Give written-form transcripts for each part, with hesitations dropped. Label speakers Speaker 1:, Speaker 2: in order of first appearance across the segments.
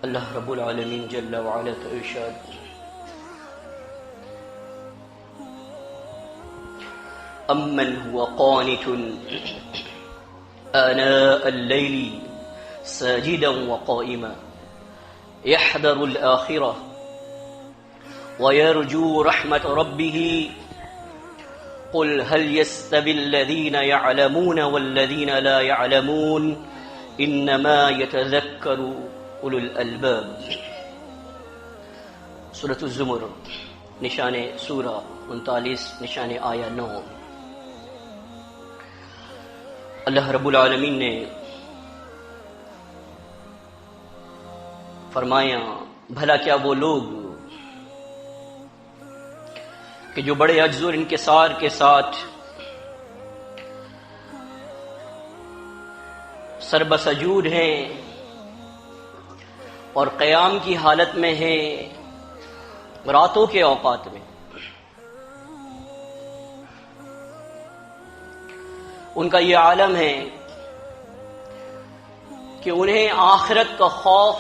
Speaker 1: اللہ رب العالمین جل وعلا کا ارشاد امن هو قانت آناء الليل ساجدا وقائما يحذر الآخرة ويرجو رحمة ربه قل هل يستوي الذين يعلمون والذين لا يعلمون انما يتذكر اولو الالباب۔ سورۃ الزمر، نشان سورہ 39، نشان آیہ 9۔ اللہ رب العالمین نے فرمایا بھلا کیا وہ لوگ کہ جو بڑے عجز اور انکسار کے ساتھ سربسجود ہیں اور قیام کی حالت میں ہیں راتوں کے اوقات میں، ان کا یہ عالم ہے کہ انہیں آخرت کا خوف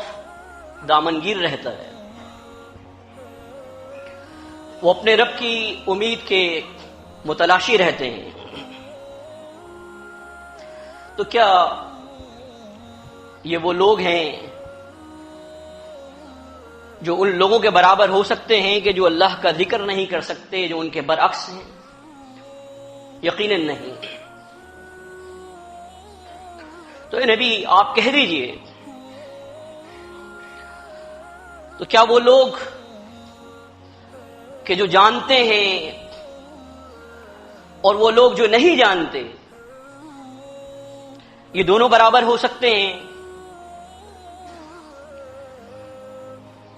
Speaker 1: دامنگیر رہتا ہے، وہ اپنے رب کی امید کے متلاشی رہتے ہیں۔ تو کیا یہ وہ لوگ ہیں جو ان لوگوں کے برابر ہو سکتے ہیں کہ جو اللہ کا ذکر نہیں کر سکتے، جو ان کے برعکس ہیں؟ یقیناً نہیں۔ تو اے نبی آپ کہہ دیجئے تو کیا وہ لوگ کہ جو جانتے ہیں اور وہ لوگ جو نہیں جانتے، یہ دونوں برابر ہو سکتے ہیں؟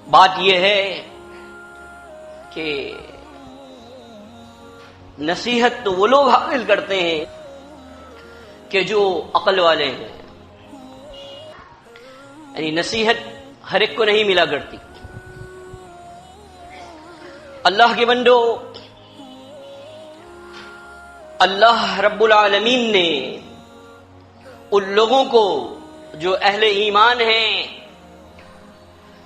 Speaker 1: بات یہ ہے کہ نصیحت تو وہ لوگ حاصل کرتے ہیں کہ جو عقل والے ہیں، یعنی نصیحت ہر ایک کو نہیں ملا کرتی۔ اللہ کے بندو، اللہ رب العالمین نے ان لوگوں کو جو اہل ایمان ہیں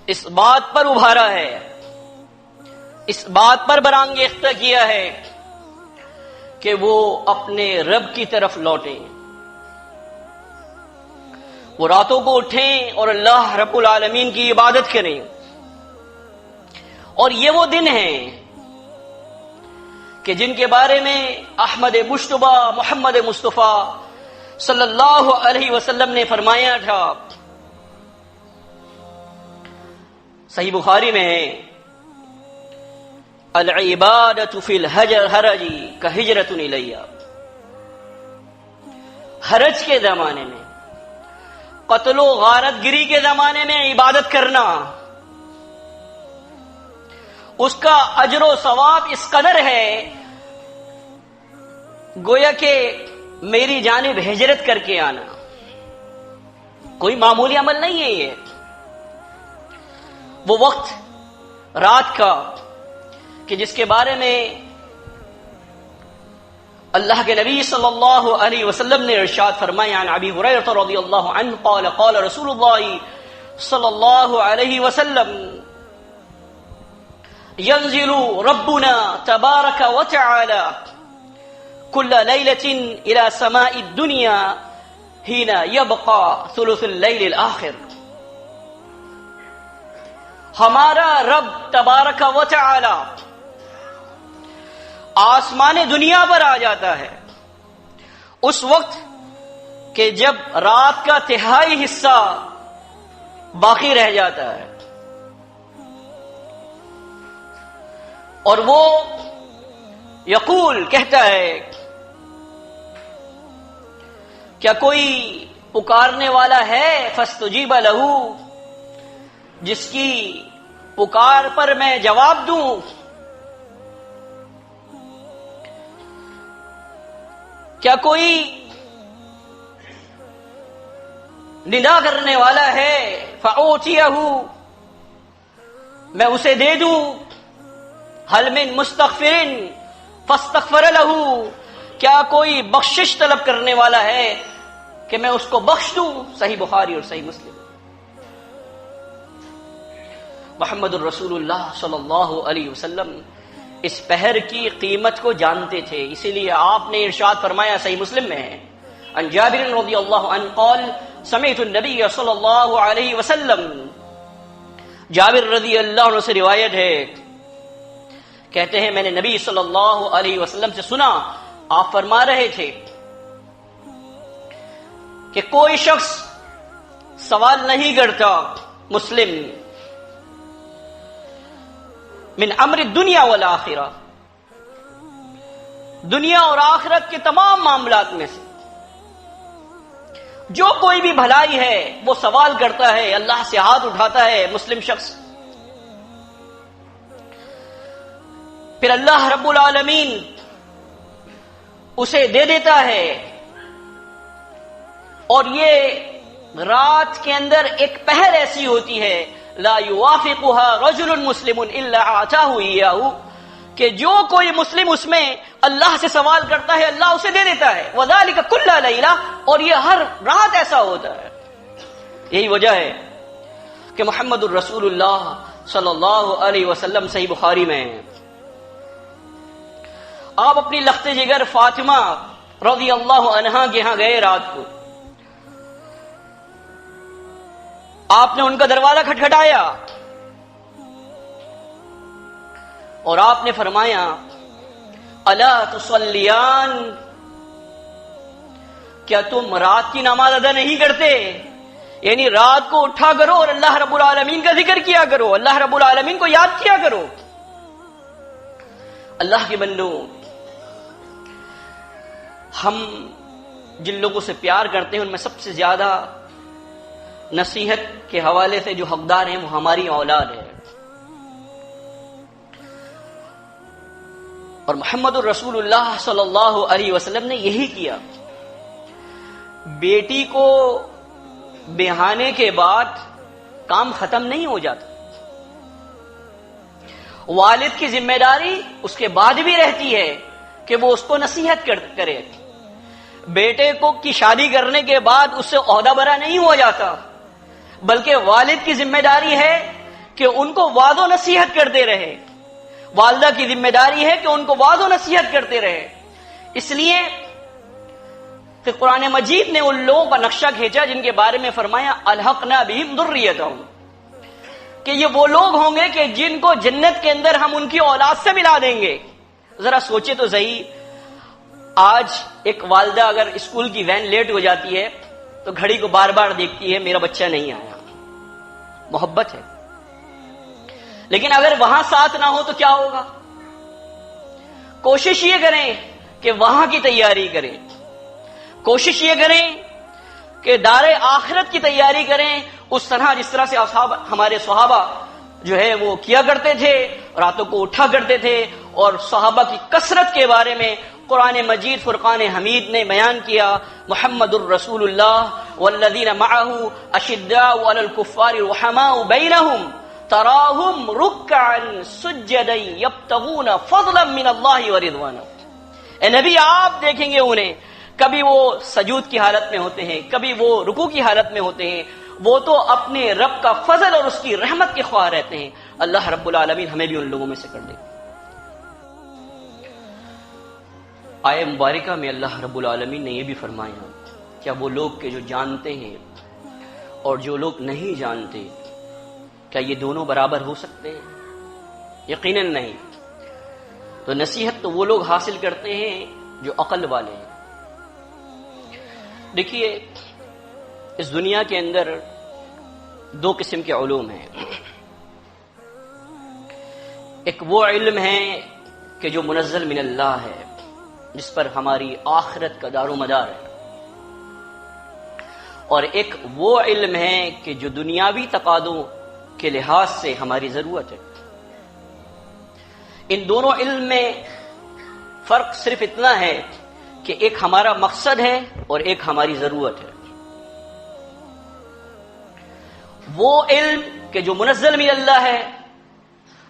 Speaker 1: اس بات پر ابھارا ہے، اس بات پر برانگیختہ کیا ہے کہ وہ اپنے رب کی طرف لوٹیں، وہ راتوں کو اٹھیں اور اللہ رب العالمین کی عبادت کریں۔ اور یہ وہ دن ہیں کہ جن کے بارے میں احمد مشتبہ محمد مصطفیٰ صلی اللہ علیہ وسلم نے فرمایا تھا، صحیح بخاری میں ہے، العبادۃ فی الحرج کہجرۃ الی، حرج کے زمانے میں، قتل و غارت گری کے زمانے میں عبادت کرنا، اس کا اجر و ثواب اس قدر ہے گویا کہ میری جانب ہجرت کر کے آنا، کوئی معمولی عمل نہیں ہے یہ۔ وہ وقت رات کا کہ جس کے بارے میں اللہ کے نبی صلی اللہ علیہ وسلم نے ارشاد فرمایا، عن ابی ہریرہ رضی اللہ عنہ قال قال رسول اللہ صلی اللہ علیہ وسلم ينزل ربنا تبارك وتعالى كل ليلة إلى سماء الدنيا حين يبقى ثلث الليل الآخر۔ ہمارا رب تبارک و تعالی آسمان دنیا پر آ جاتا ہے اس وقت کہ جب رات کا تہائی حصہ باقی رہ جاتا ہے، اور وہ یقول کہتا ہے، کیا کوئی پکارنے والا ہے فاستجیب لہ، جس کی پکار پر میں جواب دوں؟ کیا کوئی ندا کرنے والا ہے فاعطیہ، میں اسے دے دوں؟ حل من مستغفر فاستغفر لہ، کیا کوئی بخشش طلب کرنے والا ہے کہ میں اس کو بخش دوں؟ صحیح بخاری اور صحیح مسلم۔ محمد الرسول اللہ صلی اللہ علیہ وسلم اس پہر کی قیمت کو جانتے تھے، اسی لیے آپ نے ارشاد فرمایا، صحیح مسلم میں ہے، عن جابر رضی اللہ عنہ قال سمعت النبی صلی اللہ علیہ وسلم، جابر رضی اللہ عنہ سے روایت ہے، کہتے ہیں میں نے نبی صلی اللہ علیہ وسلم سے سنا، آپ فرما رہے تھے کہ کوئی شخص سوال نہیں کرتا مسلم من امر الدنیا والآخرہ، دنیا اور آخرت کے تمام معاملات میں سے جو کوئی بھی بھلائی ہے وہ سوال کرتا ہے، اللہ سے ہاتھ اٹھاتا ہے مسلم شخص، پھر اللہ رب العالمین اسے دے دیتا ہے، اور یہ رات کے اندر ایک پہر ایسی ہوتی ہے لا یوافقها رجل مسلم الا اعطاه ایاہ، کہ جو کوئی مسلم اس میں اللہ سے سوال کرتا ہے اللہ اسے دے دیتا ہے، وذالک کل لیلہ، اور یہ ہر رات ایسا ہوتا ہے۔ یہی وجہ ہے کہ محمد الرسول اللہ صلی اللہ علیہ وسلم صحیح بخاری میں آپ اپنی لخت جگر فاطمہ رضی اللہ عنہا کے ہاں گئے رات کو، آپ نے ان کا دروازہ کھٹکھٹایا اور آپ نے فرمایا الا تصلیان، کیا تم رات کی نماز ادا نہیں کرتے؟ یعنی رات کو اٹھا کرو اور اللہ رب العالمین کا ذکر کیا کرو، اللہ رب العالمین کو یاد کیا کرو۔ اللہ کے بندو، ہم جن لوگوں سے پیار کرتے ہیں ان میں سب سے زیادہ نصیحت کے حوالے سے جو حقدار ہیں وہ ہماری اولاد ہے، اور محمد الرسول اللہ صلی اللہ علیہ وسلم نے یہی کیا۔ بیٹی کو بیاہنے کے بعد کام ختم نہیں ہو جاتا، والد کی ذمہ داری اس کے بعد بھی رہتی ہے کہ وہ اس کو نصیحت کرے۔ بیٹے کو کی شادی کرنے کے بعد اس سے عہدہ برا نہیں ہو جاتا، بلکہ والد کی ذمہ داری ہے کہ ان کو وعظ و نصیحت کرتے رہے، والدہ کی ذمہ داری ہے کہ ان کو وعظ و نصیحت کرتے رہے۔ اس لیے کہ قرآن مجید نے ان لوگوں کا نقشہ کھینچا جن کے بارے میں فرمایا الحقنا بہم ذریتہم، کہ یہ وہ لوگ ہوں گے کہ جن کو جنت کے اندر ہم ان کی اولاد سے ملا دیں گے۔ ذرا سوچے تو صحیح، آج ایک والدہ اگر اسکول کی وین لیٹ ہو جاتی ہے تو گھڑی کو بار بار دیکھتی ہے میرا بچہ نہیں آیا، محبت ہے، لیکن اگر وہاں ساتھ نہ ہو تو کیا ہوگا؟ کوشش یہ کریں کہ وہاں کی تیاری کریں، کوشش یہ کریں کہ دار آخرت کی تیاری کریں، اس طرح جس طرح سے ہمارے صحابہ جو ہے وہ کیا کرتے تھے، راتوں کو اٹھا کرتے تھے، اور صحابہ کی کثرت کے بارے میں قرآن مجید فرقان حمید نے بیان کیا۔ محمد الرسول اللہ والذین معہ اشداء علی الکفار رحماء بینہم تراہم رکعا سجدا یبتغون فضلا من اللہ ورضوانا۔ اے نبی، آپ دیکھیں گے انہیں کبھی وہ سجود کی حالت میں ہوتے ہیں، کبھی وہ رکوع کی حالت میں ہوتے ہیں، وہ تو اپنے رب کا فضل اور اس کی رحمت کے خواہ رہتے ہیں۔ اللہ رب العالمین ہمیں بھی ان لوگوں میں سے کر دے۔ آیہ مبارکہ میں اللہ رب العالمین نے یہ بھی فرمایا، کیا وہ لوگ کہ جو جانتے ہیں اور جو لوگ نہیں جانتے، کیا یہ دونوں برابر ہو سکتے ہیں؟ یقیناً نہیں۔ تو نصیحت تو وہ لوگ حاصل کرتے ہیں جو عقل والے ہیں۔ دیکھیے، اس دنیا کے اندر دو قسم کے علوم ہیں، ایک وہ علم ہے کہ جو منزل من اللہ ہے، جس پر ہماری آخرت کا دار و مدار ہے، اور ایک وہ علم ہے کہ جو دنیاوی تقاضوں کے لحاظ سے ہماری ضرورت ہے۔ ان دونوں علم میں فرق صرف اتنا ہے کہ ایک ہمارا مقصد ہے اور ایک ہماری ضرورت ہے۔ وہ علم کہ جو منزل من اللہ ہے،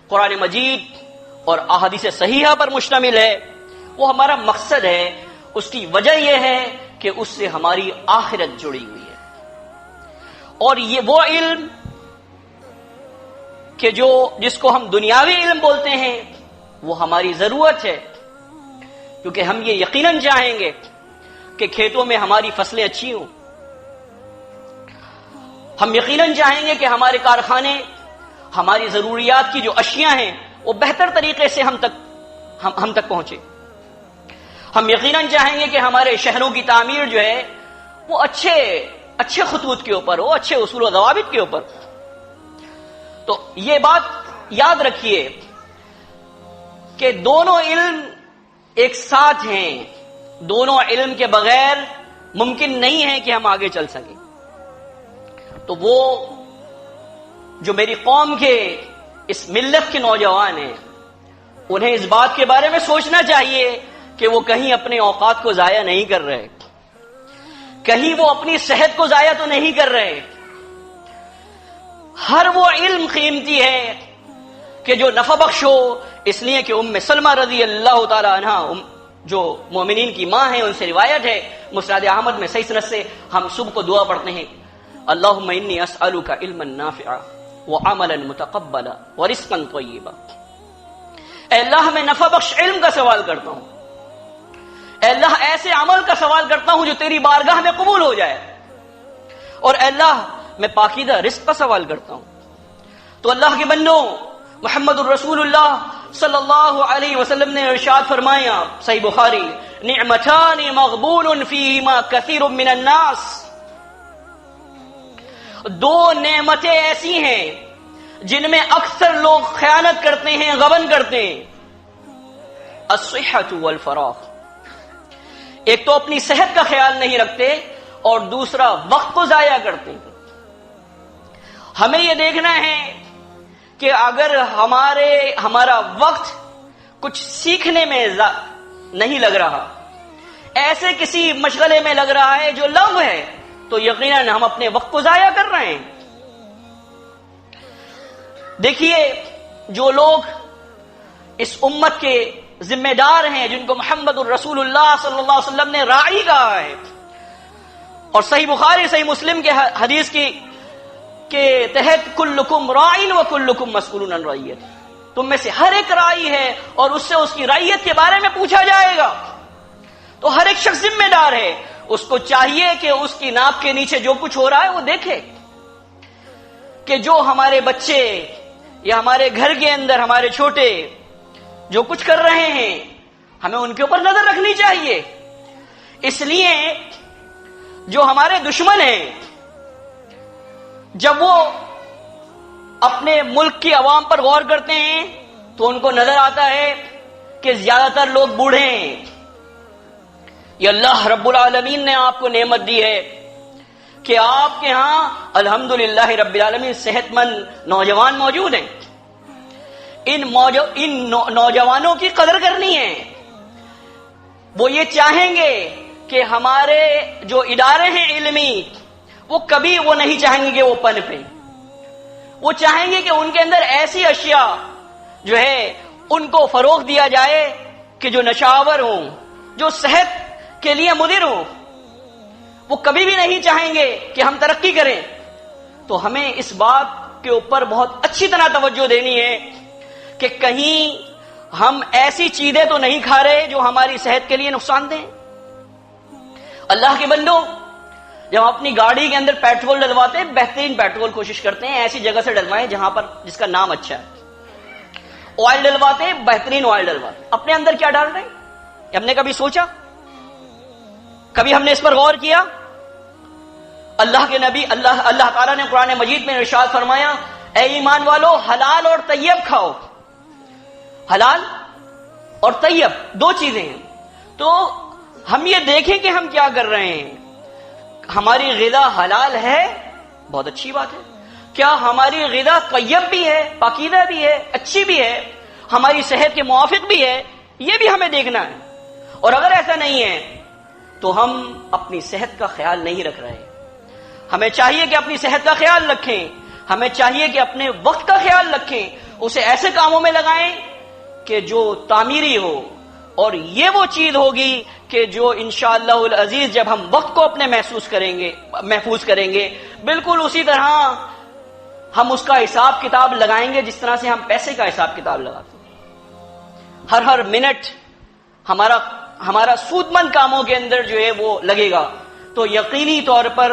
Speaker 1: قرآن مجید اور احادیث صحیحہ پر مشتمل ہے، وہ ہمارا مقصد ہے۔ اس کی وجہ یہ ہے کہ اس سے ہماری آخرت جڑی ہوئی ہے۔ اور یہ وہ علم کہ جس کو ہم دنیاوی علم بولتے ہیں وہ ہماری ضرورت ہے، کیونکہ ہم یہ یقیناً چاہیں گے کہ کھیتوں میں ہماری فصلیں اچھی ہوں، ہم یقیناً چاہیں گے کہ ہمارے کارخانے، ہماری ضروریات کی جو اشیاء ہیں وہ بہتر طریقے سے ہم تک پہنچے، ہم یقیناً چاہیں گے کہ ہمارے شہروں کی تعمیر جو ہے وہ اچھے خطوط کے اوپر ہو، اچھے اصول و ضوابط کے اوپر۔ تو یہ بات یاد رکھیے کہ دونوں علم ایک ساتھ ہیں، دونوں علم کے بغیر ممکن نہیں ہے کہ ہم آگے چل سکیں۔ تو وہ جو میری قوم کے اس ملت کے نوجوان ہیں، انہیں اس بات کے بارے میں سوچنا چاہیے کہ وہ کہیں اپنے اوقات کو ضائع نہیں کر رہے، کہیں وہ اپنی صحت کو ضائع تو نہیں کر رہے۔ ہر وہ علم قیمتی ہے کہ جو نفع بخش ہو، اس لیے کہ ام سلمہ رضی اللہ تعالی عنہا جو مومنین کی ماں ہیں، ان سے روایت ہے مسند احمد میں صحیح سند سے، ہم صبح کو دعا پڑھتے ہیں اللہم انی اسألک علما نافعا وعملا متقبلا ورزقا طیبا۔ اے اللہ میں نفع بخش علم کا سوال کرتا ہوں، اے اللہ ایسے عمل کا سوال کرتا ہوں جو تیری بارگاہ میں قبول ہو جائے، اور اے اللہ میں پاکیزہ رزق کا سوال کرتا ہوں۔ تو اللہ کے بندوں، محمد الرسول اللہ صلی اللہ علیہ وسلم نے ارشاد فرمایا صحیح بخاری، نعمتان مغبون فیہما کثیر من الناس، دو نعمتیں ایسی ہیں جن میں اکثر لوگ خیانت کرتے ہیں، غبن کرتے ہیں، الصحۃ والفراغ، ایک تو اپنی صحت کا خیال نہیں رکھتے اور دوسرا وقت کو ضائع کرتے ہیں۔ ہمیں یہ دیکھنا ہے کہ اگر ہمارا وقت کچھ سیکھنے میں نہیں لگ رہا، ایسے کسی مشغلے میں لگ رہا ہے جو لغو ہے، تو یقیناً ہم اپنے وقت کو ضائع کر رہے ہیں۔ دیکھیے جو لوگ اس امت کے ذمہ دار ہیں، جن کو محمد الرسول اللہ صلی اللہ علیہ وسلم نے راعی کہا ہے، اور صحیح بخاری صحیح مسلم کے حدیث کے تحت کلکم راعٍ وکلکم مسئول عن رعیتہ، تم میں سے ہر ایک راعی ہے اور اس سے اس کی رعیت کے بارے میں پوچھا جائے گا۔ تو ہر ایک شخص ذمہ دار ہے، اس کو چاہیے کہ اس کی ناک کے نیچے جو کچھ ہو رہا ہے وہ دیکھے، کہ جو ہمارے بچے یا ہمارے گھر کے اندر ہمارے چھوٹے جو کچھ کر رہے ہیں، ہمیں ان کے اوپر نظر رکھنی چاہیے۔ اس لیے جو ہمارے دشمن ہیں، جب وہ اپنے ملک کی عوام پر غور کرتے ہیں تو ان کو نظر آتا ہے کہ زیادہ تر لوگ بوڑھے ہیں۔ یہ اللہ رب العالمین نے آپ کو نعمت دی ہے کہ آپ کے ہاں الحمدللہ رب العالمین صحت مند نوجوان موجود ہیں۔ ان نوجوانوں کی قدر کرنی ہے۔ وہ یہ چاہیں گے کہ ہمارے جو ادارے ہیں علمی، وہ کبھی وہ نہیں چاہیں گے کہ وہ پنپیں، وہ چاہیں گے کہ ان کے اندر ایسی اشیاء جو ہے ان کو فروغ دیا جائے کہ جو نشاور ہوں، جو صحت کے لیے مضر ہوں۔ وہ کبھی بھی نہیں چاہیں گے کہ ہم ترقی کریں۔ تو ہمیں اس بات کے اوپر بہت اچھی طرح توجہ دینی ہے کہ کہیں ہم ایسی چیزیں تو نہیں کھا رہے جو ہماری صحت کے لیے نقصان دیں۔ اللہ کے بندوں، جب ہم اپنی گاڑی کے اندر پیٹرول ڈلواتے ہیں، بہترین پیٹرول کوشش کرتے ہیں ایسی جگہ سے ڈلوائیں جس کا نام اچھا ہے۔ آئل ڈلواتے ہیں، بہترین آئل ڈلواتے ہیں۔ اپنے اندر کیا ڈال رہے ہیں؟ ہم نے کبھی سوچا؟ کبھی ہم نے اس پر غور کیا؟ اللہ کے نبی اللہ تعالیٰ نے قرآن مجید میں ارشاد فرمایا، اے ایمان والو حلال اور طیب کھاؤ۔ حلال اور طیب دو چیزیں ہیں۔ تو ہم یہ دیکھیں کہ ہم کیا کر رہے ہیں۔ ہماری غذا حلال ہے، بہت اچھی بات ہے۔ کیا ہماری غذا طیب بھی ہے، پاکیزہ بھی ہے، اچھی بھی ہے، ہماری صحت کے موافق بھی ہے؟ یہ بھی ہمیں دیکھنا ہے۔ اور اگر ایسا نہیں ہے تو ہم اپنی صحت کا خیال نہیں رکھ رہے۔ ہمیں چاہیے کہ اپنی صحت کا خیال رکھیں، ہمیں چاہیے کہ اپنے وقت کا خیال رکھیں، اسے ایسے کاموں میں لگائیں کہ جو تعمیری ہو، اور یہ وہ چیز ہوگی کہ جو انشاءاللہ العزیز جب ہم وقت کو اپنے محفوظ کریں گے، بالکل اسی طرح ہم اس کا حساب کتاب لگائیں گے جس طرح سے ہم پیسے کا حساب کتاب لگاتے ہیں. ہر منٹ ہمارا سود مند کاموں کے اندر جو ہے وہ لگے گا، تو یقینی طور پر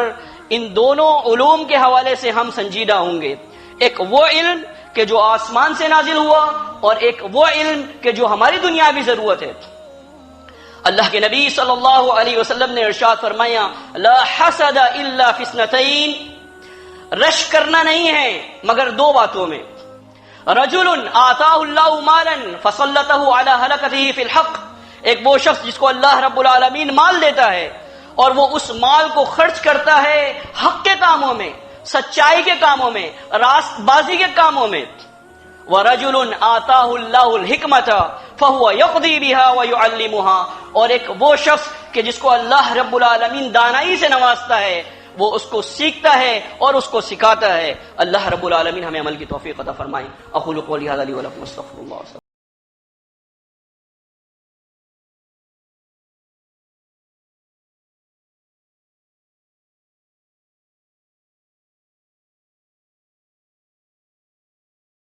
Speaker 1: ان دونوں علوم کے حوالے سے ہم سنجیدہ ہوں گے. ایک وہ علم کہ جو آسمان سے نازل ہوا، اور ایک وہ علم کہ جو ہماری دنیاوی ضرورت ہے. اللہ کے نبی صلی اللہ علیہ وسلم نے ارشاد فرمایا، لا حسد الا فی اثنتین، رش کرنا نہیں ہے مگر دو باتوں میں. رجل آتاہ اللہ مالا فسلطہ علی ہلکتہ فی الحق، ایک وہ شخص جس کو اللہ رب العالمین مال دیتا ہے اور وہ اس مال کو خرچ کرتا ہے حق کے کاموں میں، سچائی کے کاموں میں، راست بازی کے کاموں میں. وَرَجُلٌ آتَاهُ اللَّهُ الْحِكْمَةَ فَهُوَ يَقْضِي بِهَا وَيُعَلِّمُهَا، اور ایک وہ شخص کہ جس کو اللہ رب العالمین دانائی سے نوازتا ہے، وہ اس کو سیکھتا ہے اور اس کو سکھاتا ہے. اللہ رب العالمین ہمیں عمل کی توفیق عطا فرمائے. اقول قولی ھذا لی ولکم استغفر اللہ.